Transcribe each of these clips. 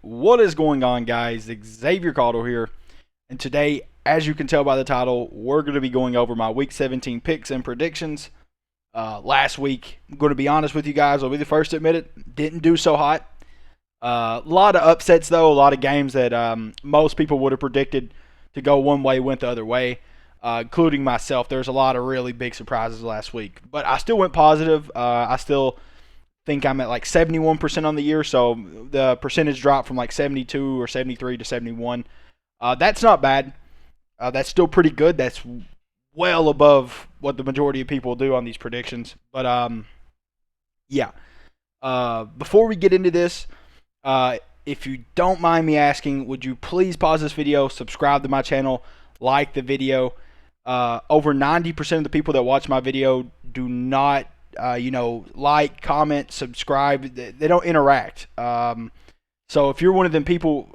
What is going on, guys? Xavier Caudle here, and today, as you can tell by the title, we're going to be going over my Week 17 picks and predictions. Last week, I'm going to be honest with you guys, I'll be the first to admit it, didn't do so hot. A lot of upsets, though, a lot of games that most people would have predicted to go one way went the other way, including myself. There's a lot of really big surprises last week, but I still went positive. I still think I'm at like 71% on the year, so the percentage dropped from like 72 or 73 to 71. That's not bad. That's still pretty good. That's well above what the majority of people do on these predictions. But yeah. Before we get into this, if you don't mind me asking, would you please pause this video, subscribe to my channel, like the video? Over 90% of the people that watch my video do not like, comment, subscribe. They don't interact. So if you're one of them people,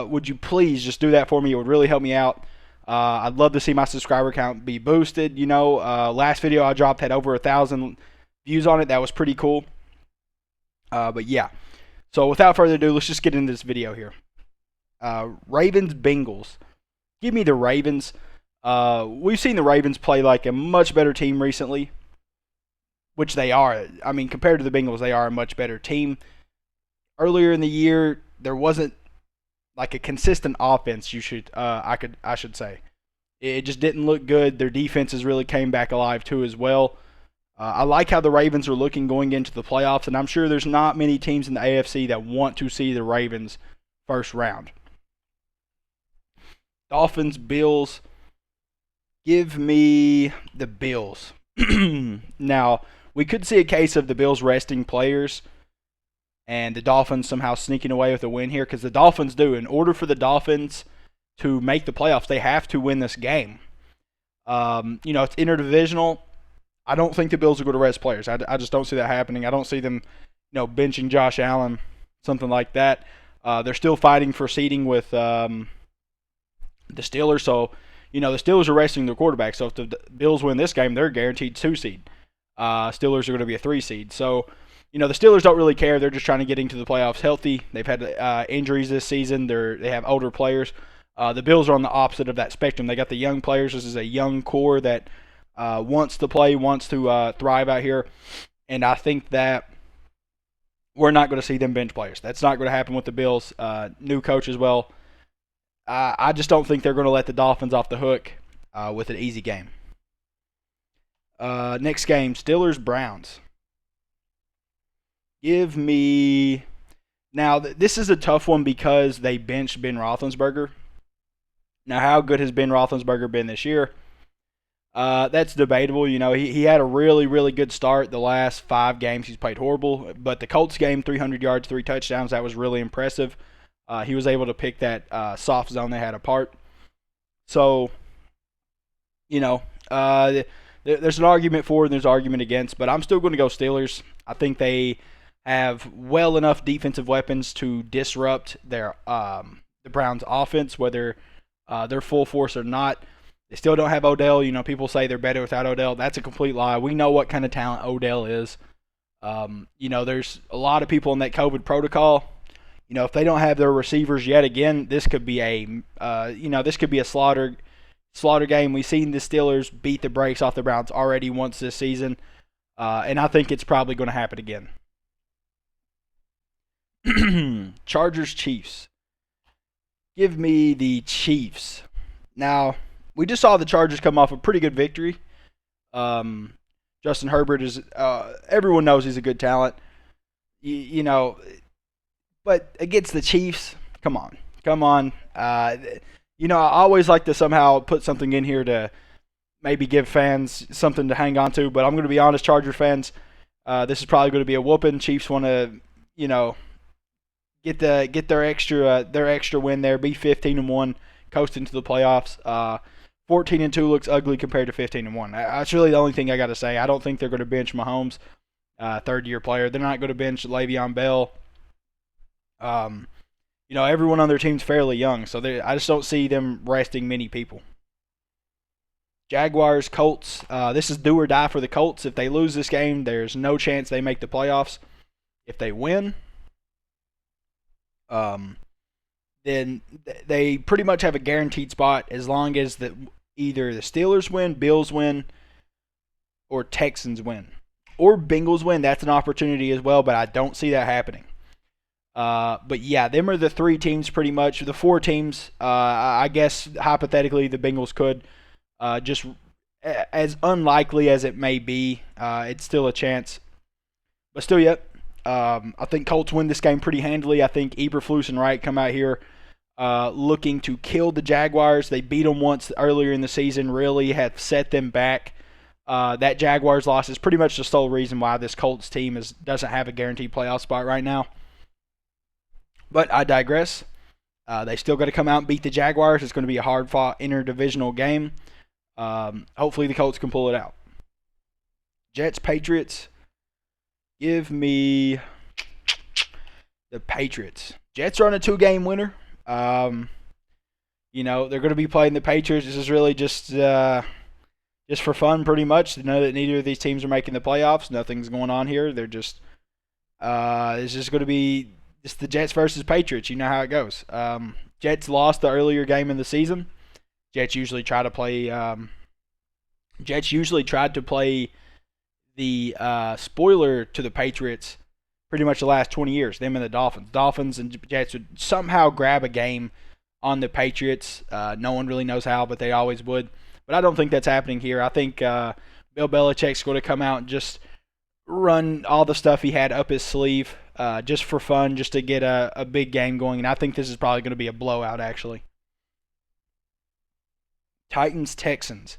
would you please just do that for me? It would really help me out. I'd love to see my subscriber count be boosted. Last video I dropped had over 1,000 views on it. That was pretty cool. But yeah. So without further ado, let's just get into this video here. Ravens, Bengals. Give me the Ravens. We've seen the Ravens play like a much better team recently, which they are. I mean, compared to the Bengals, they are a much better team. Earlier in the year, there wasn't like a consistent offense. I should say, it just didn't look good. Their defenses really came back alive too as well. I like how the Ravens are looking going into the playoffs, and I'm sure there's not many teams in the AFC that want to see the Ravens first round. Dolphins, Bills. Give me the Bills. Now, we could see a case of the Bills resting players and the Dolphins somehow sneaking away with a win here, because the Dolphins do. In order for the Dolphins to make the playoffs, they have to win this game. It's interdivisional. I don't think the Bills are going to rest players. I just don't see that happening. I don't see them, benching Josh Allen, something like that. They're still fighting for seeding with the Steelers, so the Steelers are resting their quarterback. So if the Bills win this game, they're guaranteed 2 seed. Steelers are going to be a 3 seed. So, the Steelers don't really care. They're just trying to get into the playoffs healthy. They've had injuries this season. They have older players. The Bills are on the opposite of that spectrum. They got the young players. This is a young core that wants to play, wants to thrive out here. And I think that we're not going to see them bench players. That's not going to happen with the Bills. New coach as well. I just don't think they're going to let the Dolphins off the hook with an easy game. Next game, Steelers-Browns. Give me... Now, this is a tough one because they benched Ben Roethlisberger. Now, how good has Ben Roethlisberger been this year? That's debatable. He had a really, really good start. The last 5 games he's played horrible. But the Colts game, 300 yards, 3 touchdowns, that was really impressive. He was able to pick that soft zone they had apart. So, there's an argument for and there's an argument against, but I'm still going to go Steelers. I think they have well enough defensive weapons to disrupt their the Browns' offense, whether they're full force or not. They still don't have Odell. People say they're better without Odell. That's a complete lie. We know what kind of talent Odell is. There's a lot of people in that COVID protocol. If they don't have their receivers yet again, this could be a slaughter game. We've seen the Steelers beat the brakes off the Browns already once this season, and I think it's probably going to happen again. Chargers, Chiefs. Give me the Chiefs. Now, we just saw the Chargers come off a pretty good victory. Justin Herbert is everyone knows he's a good talent. But against the Chiefs, come on. I always like to somehow put something in here to maybe give fans something to hang on to. But I'm going to be honest, Charger fans, this is probably going to be a whooping. Chiefs want to, get their extra win there, be 15-1, coast into the playoffs. 14-2 looks ugly compared to 15-1. That's really the only thing I got to say. I don't think they're going to bench Mahomes, third-year player. They're not going to bench Le'Veon Bell. Everyone on their team's fairly young, so I just don't see them resting many people. Jaguars, Colts. This is do or die for the Colts. If they lose this game, there's no chance they make the playoffs. If they win, then they pretty much have a guaranteed spot as long as either the Steelers win, Bills win, or Texans win. Or Bengals win. That's an opportunity as well, but I don't see that happening. But yeah, them are the three teams pretty much. The four teams, I guess hypothetically the Bengals could. Just as unlikely as it may be, it's still a chance. But still yet, I think Colts win this game pretty handily. I think Eberflus and Wright come out here looking to kill the Jaguars. They beat them once earlier in the season, really have set them back. That Jaguars loss is pretty much the sole reason why this Colts team doesn't have a guaranteed playoff spot right now. But I digress. They still got to come out and beat the Jaguars. It's going to be a hard-fought interdivisional game. Hopefully the Colts can pull it out. Jets, Patriots. Give me the Patriots. Jets are on a 2-game winner. They're going to be playing the Patriots. This is really just for fun, pretty much. To know that neither of these teams are making the playoffs. Nothing's going on here. They're just it's just going to be just the Jets versus Patriots. You know how it goes. Jets lost the earlier game in the season. Jets usually tried to play the spoiler to the Patriots pretty much the last 20 years, them and the Dolphins. Dolphins and Jets would somehow grab a game on the Patriots. No one really knows how, but they always would. But I don't think that's happening here. I think Bill Belichick's going to come out and just run all the stuff he had up his sleeve just for fun, just to get a big game going. And I think this is probably going to be a blowout, actually. Titans, Texans.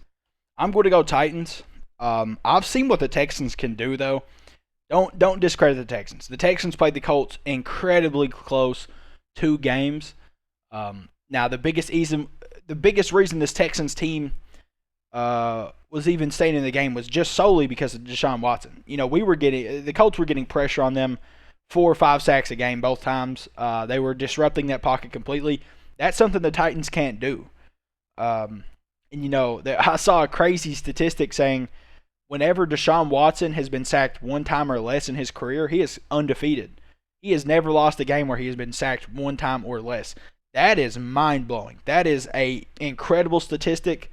I'm going to go Titans. I've seen what the Texans can do, though. Don't discredit the Texans. The Texans played the Colts incredibly close 2 games. Now, the biggest reason this Texans team was even staying in the game was just solely because of Deshaun Watson. The Colts were getting pressure on them, 4 or 5 sacks a game both times. They were disrupting that pocket completely. That's something the Titans can't do. I saw a crazy statistic saying whenever Deshaun Watson has been sacked 1 time or less in his career, he is undefeated. He has never lost a game where he has been sacked 1 time or less. That is mind-blowing. That is an incredible statistic.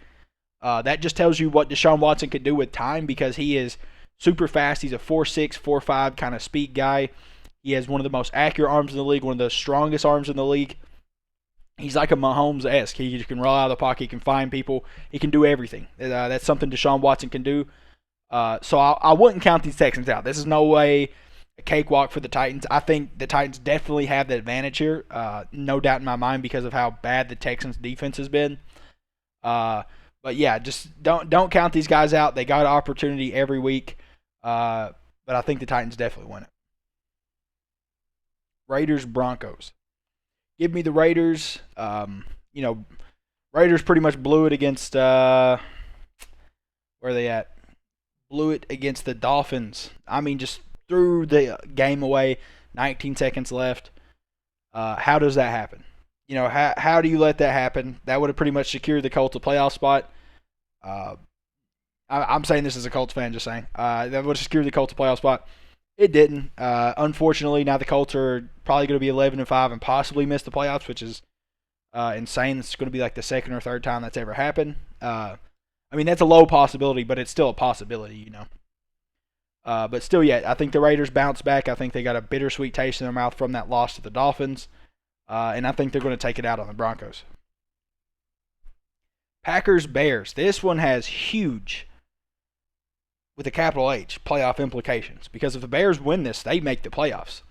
That just tells you what Deshaun Watson could do with time, because he is super fast. He's a 4'6", 4'5" kind of speed guy. He has one of the most accurate arms in the league, one of the strongest arms in the league. He's like a Mahomes-esque. He can roll out of the pocket. He can find people. He can do everything. That's something Deshaun Watson can do. So I wouldn't count these Texans out. This is no way a cakewalk for the Titans. I think the Titans definitely have the advantage here. No doubt in my mind, because of how bad the Texans' defense has been. But yeah, just don't count these guys out. They got an opportunity every week. But I think the Titans definitely win it. Raiders, Broncos. Give me the Raiders. Raiders pretty much blew it against where are they at? Blew it against the Dolphins. I mean, just threw the game away. 19 seconds left. How does that happen? How do you let that happen? That would have pretty much secured the Colts a playoff spot. I'm saying this as a Colts fan, just saying. That would have secured the Colts a playoff spot. It didn't. Unfortunately, now the Colts are probably going to be 11-5 and possibly miss the playoffs, which is insane. It's going to be like the second or third time that's ever happened. That's a low possibility, but it's still a possibility, But still, I think the Raiders bounce back. I think they got a bittersweet taste in their mouth from that loss to the Dolphins. And I think they're going to take it out on the Broncos. Packers, Bears. This one has huge, with a capital H, playoff implications. Because if the Bears win this, they make the playoffs.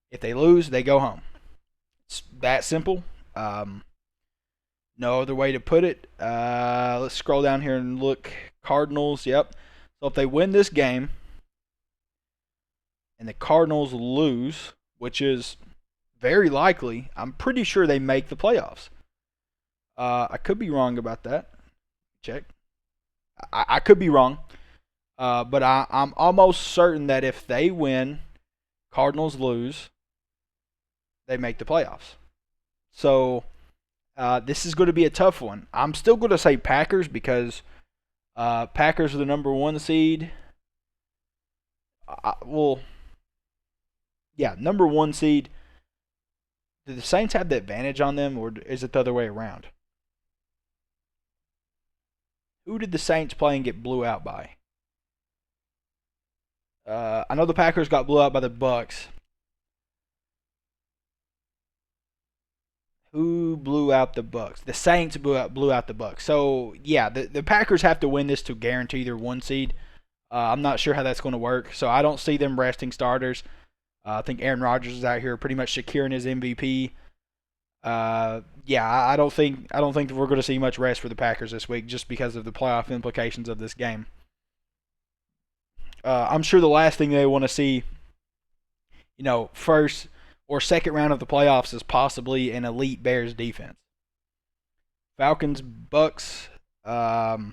If they lose, they go home. It's that simple. No other way to put it. Let's scroll down here and look. Cardinals, yep. So if they win this game and the Cardinals lose, which is very likely, I'm pretty sure they make the playoffs. I could be wrong about that. Check. I could be wrong. But I'm almost certain that if they win, Cardinals lose, they make the playoffs. So this is going to be a tough one. I'm still going to say Packers, because Packers are the number 1 seed. Number 1 seed. Do the Saints have the advantage on them, or is it the other way around? Who did the Saints play and get blew out by? I know the Packers got blew out by the Bucks. Who blew out the Bucks? The Saints blew out the Bucks. So yeah, the Packers have to win this to guarantee their one seed. I'm not sure how that's going to work. So I don't see them resting starters. I think Aaron Rodgers is out here pretty much securing his MVP. Yeah, I don't think that we're going to see much rest for the Packers this week just because of the playoff implications of this game. I'm sure the last thing they want to see, first or second round of the playoffs is possibly an elite Bears defense. Falcons, Bucks. Give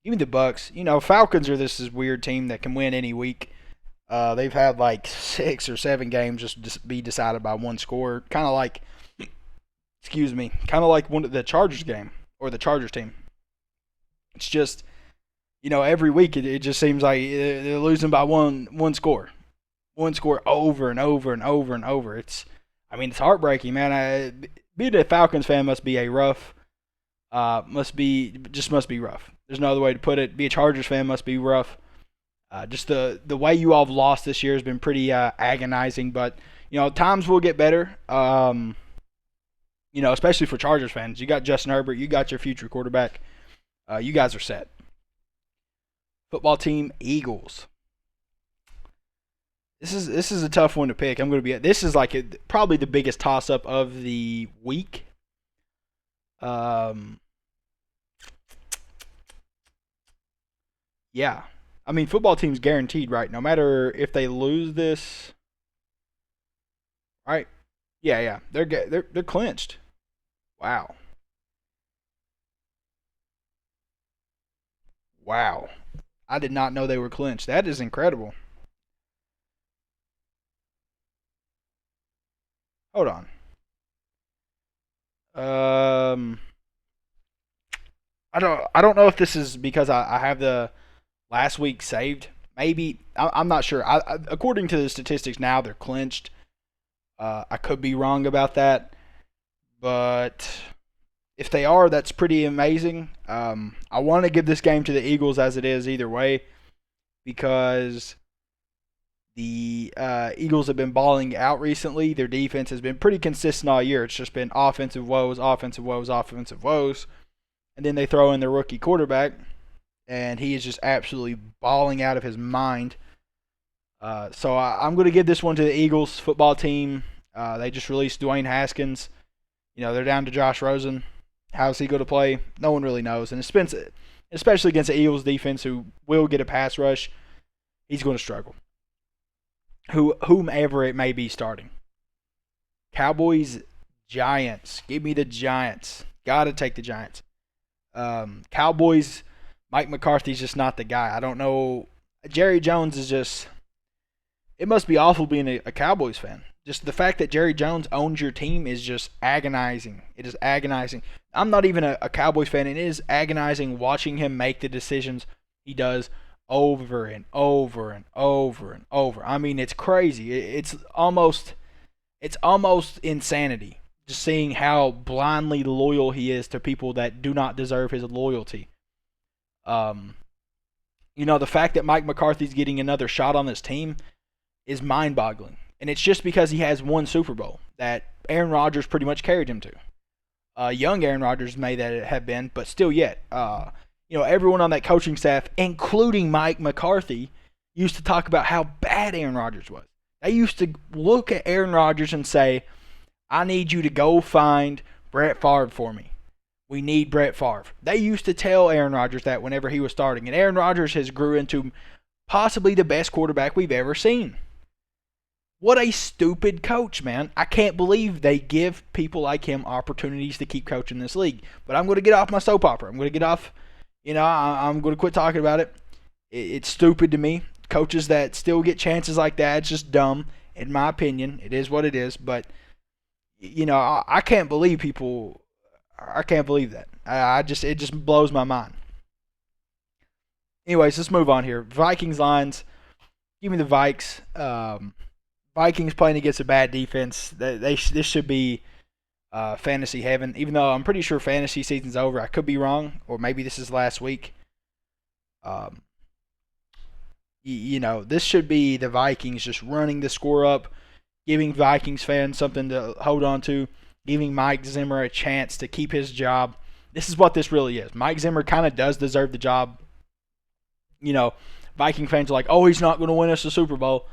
me the Bucks. Falcons are this weird team that can win any week. They've had like 6 or 7 games just be decided by one score. Kind of like, one of the Chargers game or the Chargers team. It's just, every week it just seems like they're losing by one score. One score over and over and over and over. It's heartbreaking, man. Being a Falcons fan must be rough. Must be rough. There's no other way to put it. Be a Chargers fan must be rough. Just the way you all have lost this year has been pretty agonizing. But times will get better. Especially for Chargers fans. You got Justin Herbert. You got your future quarterback. You guys are set. Football team, Eagles. This is a tough one to pick. This is like probably the biggest toss up of the week. Yeah. Football team's guaranteed, right? No matter if they lose this, right? Yeah. They're clinched. Wow. I did not know they were clinched. That is incredible. Hold on. I don't know if this is because I have the last week saved. Maybe I'm not sure. According to the statistics now, they're clinched. I could be wrong about that, but if they are, that's pretty amazing. I want to give this game to the Eagles as it is either way because the Eagles have been balling out recently. Their defense has been pretty consistent all year. It's just been offensive woes, offensive woes, offensive woes. And then they throw in their rookie quarterback, and he is just absolutely balling out of his mind. So I'm going to give this one to the Eagles football team. They just released Dwayne Haskins. They're down to Josh Rosen. How's he going to play? No one really knows. And especially against the Eagles defense who will get a pass rush, he's going to struggle. Whomever it may be starting. Cowboys, Giants. Give me the Giants. Got to take the Giants. Cowboys, Mike McCarthy's just not the guy. I don't know. Jerry Jones is just, it must be awful being a Cowboys fan. Just the fact that Jerry Jones owns your team is just agonizing. It is agonizing. I'm not even a Cowboys fan, and it is agonizing watching him make the decisions he does over and over and over and over. It's crazy. It's almost insanity. Just seeing how blindly loyal he is to people that do not deserve his loyalty. The fact that Mike McCarthy's getting another shot on this team is mind-boggling. And it's just because he has one Super Bowl that Aaron Rodgers pretty much carried him to. Young Aaron Rodgers may that have been, but still yet. Everyone on that coaching staff, including Mike McCarthy, used to talk about how bad Aaron Rodgers was. They used to look at Aaron Rodgers and say, I need you to go find Brett Favre for me. We need Brett Favre. They used to tell Aaron Rodgers that whenever he was starting. And Aaron Rodgers has grew into possibly the best quarterback we've ever seen. What a stupid coach, man. I can't believe they give people like him opportunities to keep coaching this league. But I'm going to get off my soap opera. I'm going to get off, I'm going to quit talking about it. It's stupid to me. Coaches that still get chances like that, it's just dumb, in my opinion. It is what it is. But, I can't believe people, I can't believe that. It just blows my mind. Anyways, let's move on here. Vikings, Lions. Give me the Vikes. Vikings playing against a bad defense. This should be fantasy heaven. Even though I'm pretty sure fantasy season's over, I could be wrong, or maybe this is last week. Um, this should be the Vikings just running the score up, giving Vikings fans something to hold on to, giving Mike Zimmer a chance to keep his job. This is what this really is. Mike Zimmer kind of does deserve the job. Viking fans are like, oh, he's not going to win us a Super Bowl.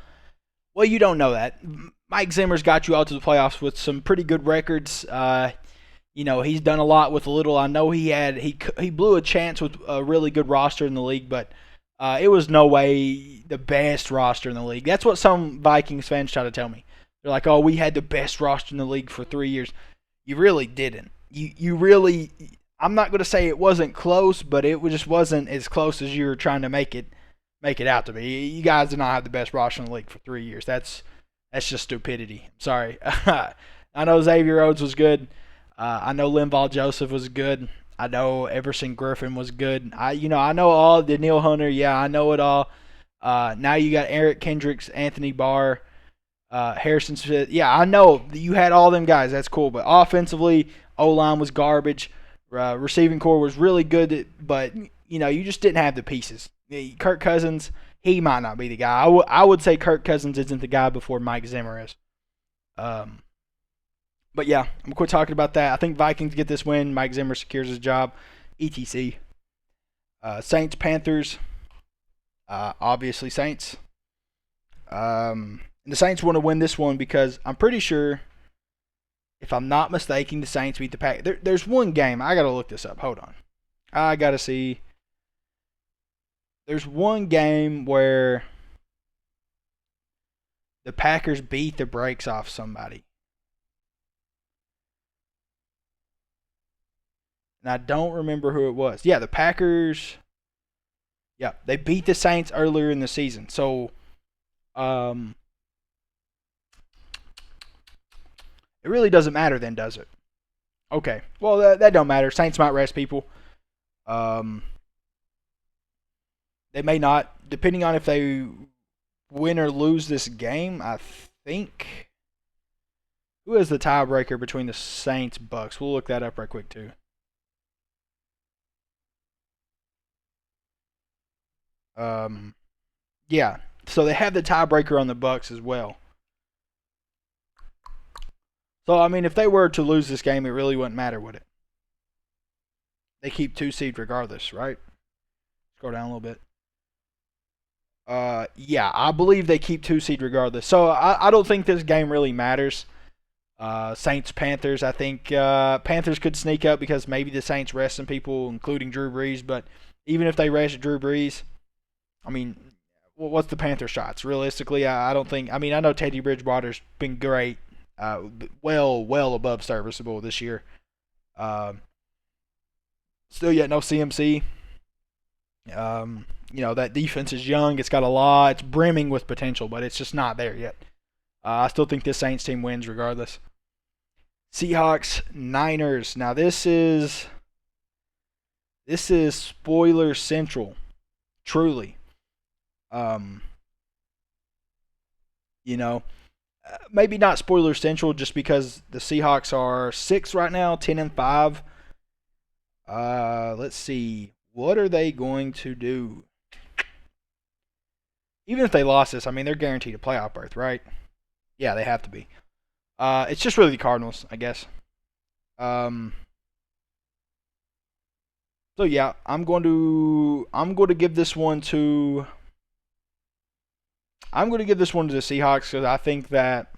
Well, you don't know that. Mike Zimmer's got you out to the playoffs with some pretty good records. He's done a lot with a little. I know he blew a chance with a really good roster in the league, but it was no way the best roster in the league. That's what some Vikings fans try to tell me. They're like, oh, we had the best roster in the league for 3 years. You really didn't. You really. I'm not going to say it wasn't close, but it just wasn't as close as you were trying to make it out to be. You guys did not have the best roster in the league for 3 years. That's just stupidity. I'm sorry. I know Xavier Rhodes was good. I know Linval Joseph was good. I know Everson Griffin was good. I know all the Neil Hunter. Yeah, I know it all. Now you got Eric Kendricks, Anthony Barr, Harrison Smith. Yeah, I know you had all them guys. That's cool. But offensively, O-line was garbage. Receiving core was really good, but you just didn't have the pieces. Kirk Cousins, he might not be the guy. I would say Kirk Cousins isn't the guy before Mike Zimmer is. But yeah, I'm going to quit talking about that. I think Vikings get this win. Mike Zimmer secures his job. ETC. Saints, Panthers. Obviously Saints. And the Saints want to win this one because I'm pretty sure, if I'm not mistaken, the Saints beat the Packers. There's one game. I got to look this up. Hold on. I got to see. There's one game where the Packers beat the brakes off somebody. And I don't remember who it was. Yeah, the Packers. Yeah, they beat the Saints earlier in the season. So, it really doesn't matter then, does it? Okay. Well, that don't matter. Saints might rest people. They may not, depending on if they win or lose this game. I think. Who is the tiebreaker between the Saints Bucks? We'll look that up right quick too. Yeah. So they have the tiebreaker on the Bucks as well. So I mean, if they were to lose this game, it really wouldn't matter, would it? They keep 2 seed regardless, right? Scroll down a little bit. Yeah, I believe they keep 2 seed regardless. So I don't think this game really matters. Saints, Panthers. I think Panthers could sneak up because maybe the Saints rest some people, including Drew Brees. But even if they rest Drew Brees, I mean, what's the Panther shots? Realistically, I don't think. I mean, I know Teddy Bridgewater's been great, well above serviceable this year. Still yet no CMC. That defense is young. It's got a lot. It's brimming with potential, but it's just not there yet. I still think this Saints team wins regardless. Seahawks, Niners. Now this is spoiler central, truly. Maybe not spoiler central just because the Seahawks are 6 right now, 10-5. Let's see. What are they going to do? Even if they lost this, I mean, they're guaranteed a playoff berth, right? Yeah, they have to be. It's just really the Cardinals, I guess. So yeah, I'm going to give this one to the Seahawks because I think that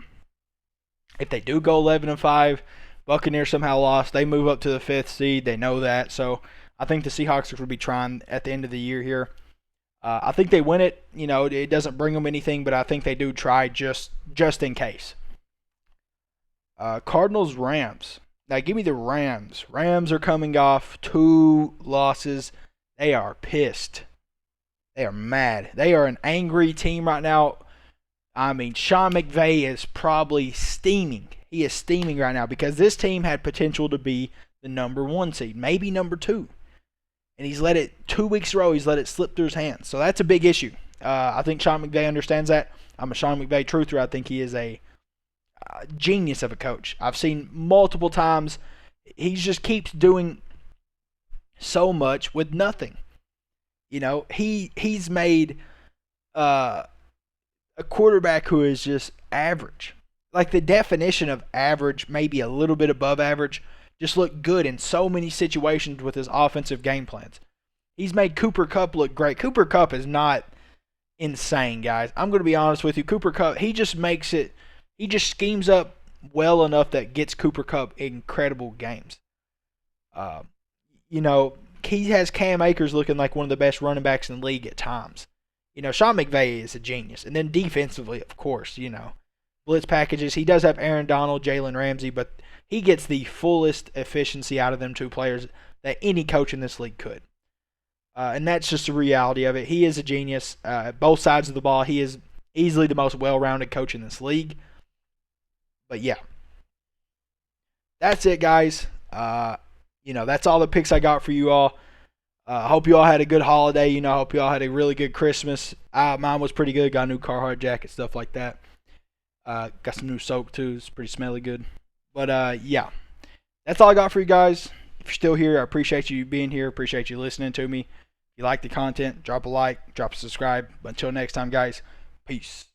if they do go 11-5, Buccaneers somehow lost, they move up to the 5th seed. They know that, so I think the Seahawks will be trying at the end of the year here. I think they win it. It doesn't bring them anything, but I think they do try just in case. Cardinals, Rams. Now give me the Rams. Rams are coming off 2 losses. They are pissed. They are mad. They are an angry team right now. I mean, Sean McVay is probably steaming. He is steaming right now because this team had potential to be the number 1 seed, maybe number 2. And he's let it 2 weeks in a row. He's let it slip through his hands. So that's a big issue. I think Sean McVay understands that. I'm a Sean McVay truther. I think he is a genius of a coach. I've seen multiple times he just keeps doing so much with nothing. He's made a quarterback who is just average. Like the definition of average, maybe a little bit above average, just look good in so many situations with his offensive game plans. He's made Cooper Kupp look great. Cooper Kupp is not insane, guys. I'm going to be honest with you. Cooper Kupp, he just schemes up well enough that gets Cooper Kupp incredible games. He has Cam Akers looking like one of the best running backs in the league at times. Sean McVay is a genius. And then defensively, of course, blitz packages. He does have Aaron Donald, Jalen Ramsey, but he gets the fullest efficiency out of them two players that any coach in this league could. And that's just the reality of it. He is a genius. Both sides of the ball, he is easily the most well-rounded coach in this league. But yeah, that's it, guys. That's all the picks I got for you all. I hope you all had a good holiday. I hope you all had a really good Christmas. Mine was pretty good. Got a new Carhartt jacket, stuff like that. Got some new soap too. It's pretty smelly good. But yeah, that's all I got for you guys. If you're still here, I appreciate you being here. Appreciate you listening to me. If you like the content, drop a like, drop a subscribe. But until next time, guys, peace.